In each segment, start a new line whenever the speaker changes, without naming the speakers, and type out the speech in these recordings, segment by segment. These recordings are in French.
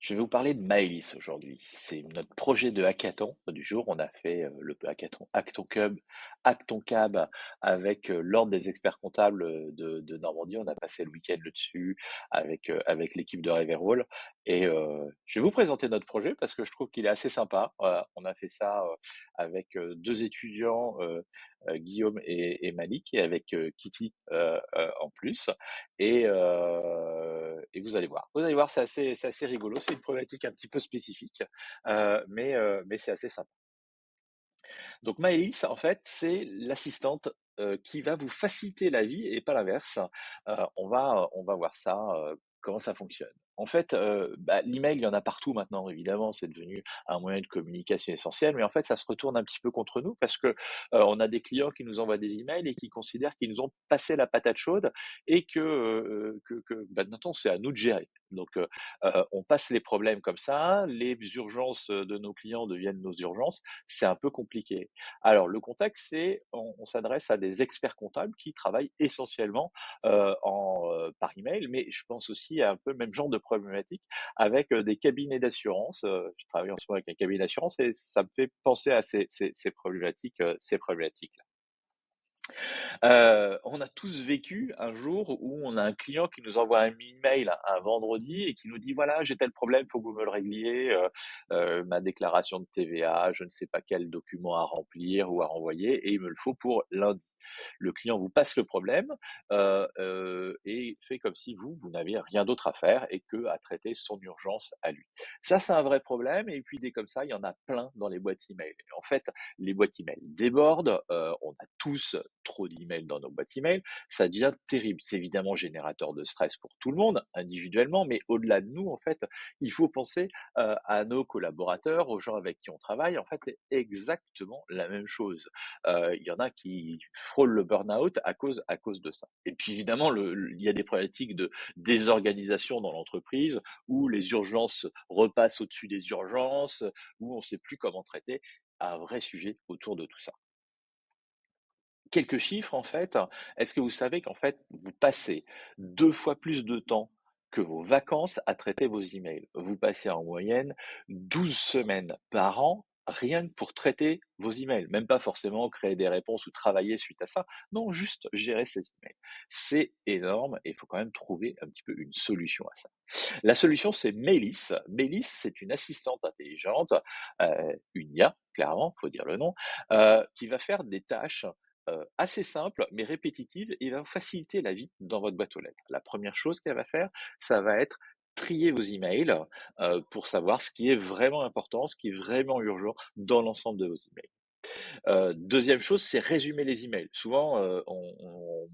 Je vais vous parler de Maëlys aujourd'hui. C'est notre projet de hackathon du jour. On a fait le hackathon Acton Cab avec l'Ordre des experts comptables de Normandie. On a passé le week-end dessus avec l'équipe de Reverall. Et je vais vous présenter notre projet parce que je trouve qu'il est assez sympa. On a fait ça avec deux étudiants, Guillaume et Malik, et avec Kitty en plus. Et vous allez voir. Vous allez voir, c'est assez rigolo. C'est une problématique un petit peu spécifique, mais c'est assez sympa. Donc Maëlys, en fait, c'est l'assistante qui va vous faciliter la vie et pas l'inverse. On va voir ça, comment ça fonctionne. En fait, l'email, il y en a partout maintenant, évidemment, c'est devenu un moyen de communication essentiel, mais en fait, ça se retourne un petit peu contre nous parce que on a des clients qui nous envoient des emails et qui considèrent qu'ils nous ont passé la patate chaude et que maintenant, c'est à nous de gérer. Donc, on passe les problèmes comme ça, les urgences de nos clients deviennent nos urgences, c'est un peu compliqué. Alors, le contexte, c'est on s'adresse à des experts comptables qui travaillent essentiellement par email, mais je pense aussi à un peu le même genre de problématique avec des cabinets d'assurance. Je travaille en ce moment avec un cabinet d'assurance et ça me fait penser à ces problématiques, ces problématiques-là. On a tous vécu un jour où on a un client qui nous envoie un email un vendredi et qui nous dit: «Voilà, j'ai tel problème, il faut que vous me le régliez, ma déclaration de TVA, je ne sais pas quel document à remplir ou à renvoyer et il me le faut pour lundi». Le client vous passe le problème et fait comme si vous n'aviez rien d'autre à faire et que à traiter son urgence à lui. Ça, c'est un vrai problème et puis des comme ça, il y en a plein dans les boîtes email. Et en fait, les boîtes email débordent, on a tous trop d'emails dans nos boîtes email, ça devient terrible. C'est évidemment générateur de stress pour tout le monde, individuellement, mais au-delà de nous, en fait, il faut penser à nos collaborateurs, aux gens avec qui on travaille. En fait, c'est exactement la même chose. Il y en a qui frôlent le burn-out à cause de ça. Et puis évidemment, il y a des problématiques de désorganisation dans l'entreprise où les urgences repassent au-dessus des urgences, où on ne sait plus comment traiter. Un vrai sujet autour de tout ça. Quelques chiffres en fait. Est-ce que vous savez qu'en fait, vous passez 2 fois plus de temps que vos vacances à traiter vos emails? Vous passez en moyenne 12 semaines par an, rien que pour traiter vos emails. Même pas forcément créer des réponses ou travailler suite à ça. Non, juste gérer ces emails. C'est énorme et il faut quand même trouver un petit peu une solution à ça. La solution, c'est Mélis. Mélis, c'est une assistante intelligente, une IA, clairement, faut dire le nom, qui va faire des tâches assez simples mais répétitives et va vous faciliter la vie dans votre boîte aux lettres. La première chose qu'elle va faire, ça va être trier vos emails pour savoir ce qui est vraiment important, ce qui est vraiment urgent dans l'ensemble de vos emails. Deuxième chose, c'est résumer les emails. Souvent, on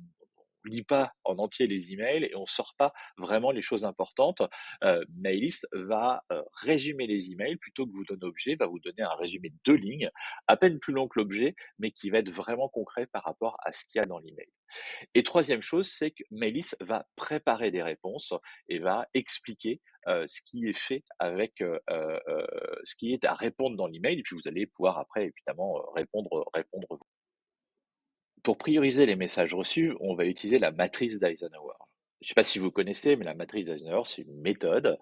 lit pas en entier les emails et on sort pas vraiment les choses importantes. Mailist va résumer les emails plutôt que vous donner objet, va vous donner un résumé de 2 lignes, à peine plus long que l'objet, mais qui va être vraiment concret par rapport à ce qu'il y a dans l'email. Et troisième chose, c'est que Mélis va préparer des réponses et va expliquer ce qui est fait avec ce qui est à répondre dans l'email. Et puis vous allez pouvoir après, évidemment, répondre vous. Pour prioriser les messages reçus, on va utiliser la matrice d'Eisenhower. Je ne sais pas si vous connaissez, mais la matrice d'Eisenhower, c'est une méthode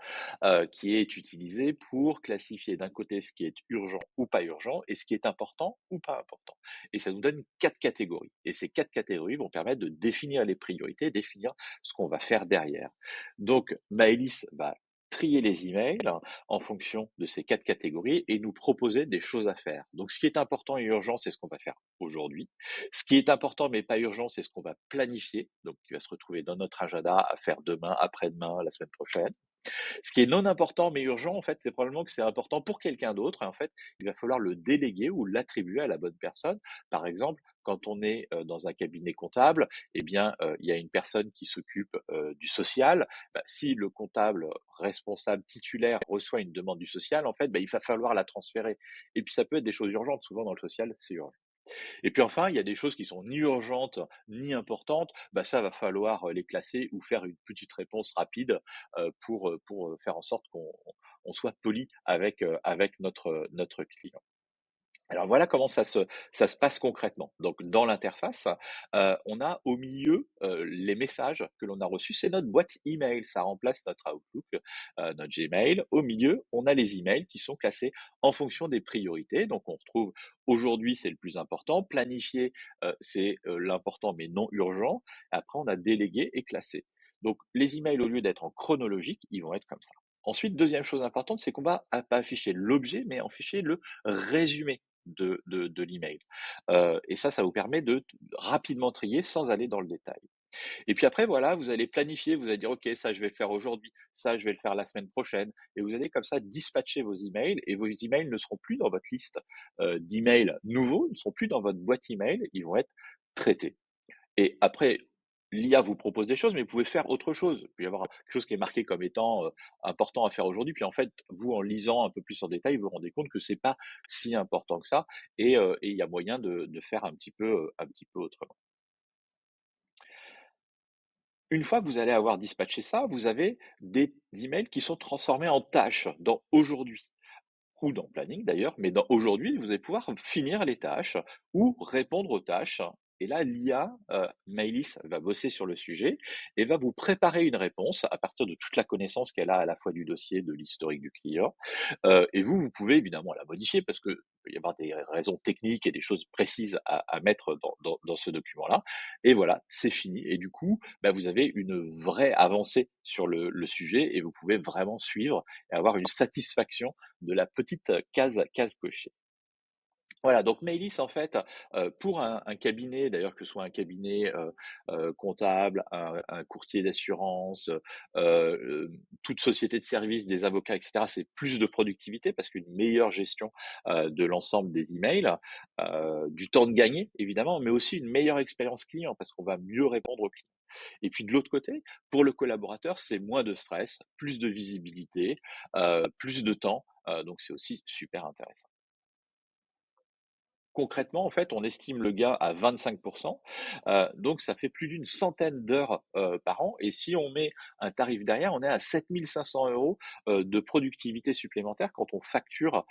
qui est utilisée pour classifier d'un côté ce qui est urgent ou pas urgent et ce qui est important ou pas important. Et ça nous donne 4 catégories. Et ces 4 catégories vont permettre de définir les priorités, définir ce qu'on va faire derrière. Donc, Maëlys va trier les emails en fonction de ces 4 catégories et nous proposer des choses à faire. Donc, ce qui est important et urgent, c'est ce qu'on va faire aujourd'hui. Ce qui est important mais pas urgent, c'est ce qu'on va planifier, donc qui va se retrouver dans notre agenda à faire demain, après-demain, la semaine prochaine. Ce qui est non important mais urgent, en fait, c'est probablement que c'est important pour quelqu'un d'autre et en fait, il va falloir le déléguer ou l'attribuer à la bonne personne. Par exemple, quand on est dans un cabinet comptable, eh bien, il y a une personne qui s'occupe du social. Bah, si le comptable responsable titulaire reçoit une demande du social, en fait, bah, il va falloir la transférer. Et puis, ça peut être des choses urgentes. Souvent, dans le social, c'est urgent. Et puis enfin, il y a des choses qui sont ni urgentes ni importantes, bah ça va falloir les classer ou faire une petite réponse rapide pour faire en sorte qu'on soit poli avec notre client. Alors voilà comment ça se passe concrètement. Donc dans l'interface, on a au milieu, les messages que l'on a reçus, c'est notre boîte email, ça remplace notre Outlook, notre Gmail. Au milieu, on a les emails qui sont classés en fonction des priorités. Donc on retrouve aujourd'hui, c'est le plus important, planifié, c'est, l'important mais non urgent. Après on a délégué et classé. Donc les emails, au lieu d'être en chronologique, ils vont être comme ça. Ensuite, deuxième chose importante, c'est qu'on va pas afficher l'objet, mais afficher le résumé de l'email. Et ça vous permet de rapidement trier sans aller dans le détail. Et puis après, voilà, vous allez planifier, vous allez dire, OK, ça, je vais le faire aujourd'hui, ça, je vais le faire la semaine prochaine. Et vous allez comme ça dispatcher vos emails et vos emails ne seront plus dans votre liste d'emails nouveaux, ils ne seront plus dans votre boîte email, ils vont être traités. Et après, l'IA vous propose des choses, mais vous pouvez faire autre chose. Il peut y avoir quelque chose qui est marqué comme étant, important à faire aujourd'hui, puis en fait, vous, en lisant un peu plus en détail, vous vous rendez compte que c'est pas si important que ça et il y a moyen de faire un petit peu autrement. Une fois que vous allez avoir dispatché ça, vous avez des emails qui sont transformés en tâches dans «Aujourd'hui». Ou dans Planning d'ailleurs, mais dans Aujourd'hui, vous allez pouvoir finir les tâches ou répondre aux tâches. Et là, l'IA, Maïlis va bosser sur le sujet et va vous préparer une réponse à partir de toute la connaissance qu'elle a à la fois du dossier, de l'historique du client. Et vous, vous pouvez évidemment la modifier parce que peut y avoir des raisons techniques et des choses précises à mettre dans ce document-là. Et voilà, c'est fini. Et du coup, bah, vous avez une vraie avancée sur le sujet et vous pouvez vraiment suivre et avoir une satisfaction de la petite case cochée. Voilà, donc Maïlis, en fait, pour un cabinet, d'ailleurs, que ce soit un cabinet, comptable, un courtier d'assurance, toute société de services, des avocats et cetera, c'est plus de productivité parce qu'une meilleure gestion, de l'ensemble des emails, du temps de gagner, évidemment, mais aussi une meilleure expérience client parce qu'on va mieux répondre aux clients. Et puis de l'autre côté, pour le collaborateur, c'est moins de stress, plus de visibilité, plus de temps, donc c'est aussi super intéressant. Concrètement, en fait, on estime le gain à 25, donc ça fait plus d'une centaine d'heures, par an et si on met un tarif derrière, on est à 7 500 € de productivité supplémentaire quand on facture,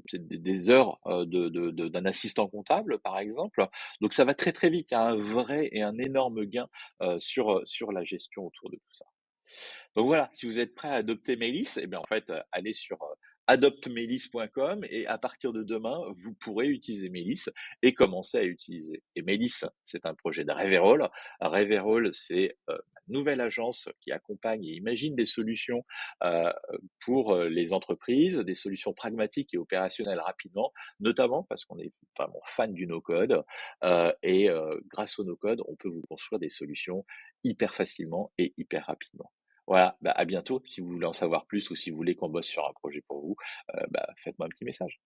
c'est des heures, d'un assistant comptable, par exemple. Donc ça va très, très vite. Il y a un vrai et un énorme gain, sur la gestion autour de tout ça. Donc voilà, si vous êtes prêt à adopter Mélis, eh bien en fait, allez sur adoptmelis.com et à partir de demain, vous pourrez utiliser Mélis et commencer à utiliser. Et Mélis, c'est un projet de Reverol. Reverol, c'est une nouvelle agence qui accompagne et imagine des solutions euh, pour les entreprises, des solutions pragmatiques et opérationnelles rapidement, notamment parce qu'on est vraiment fan du no-code et grâce au no-code, on peut vous construire des solutions hyper facilement et hyper rapidement. Voilà, bah, à bientôt. Si vous voulez en savoir plus ou si vous voulez qu'on bosse sur un projet pour vous, bah, faites-moi un petit message.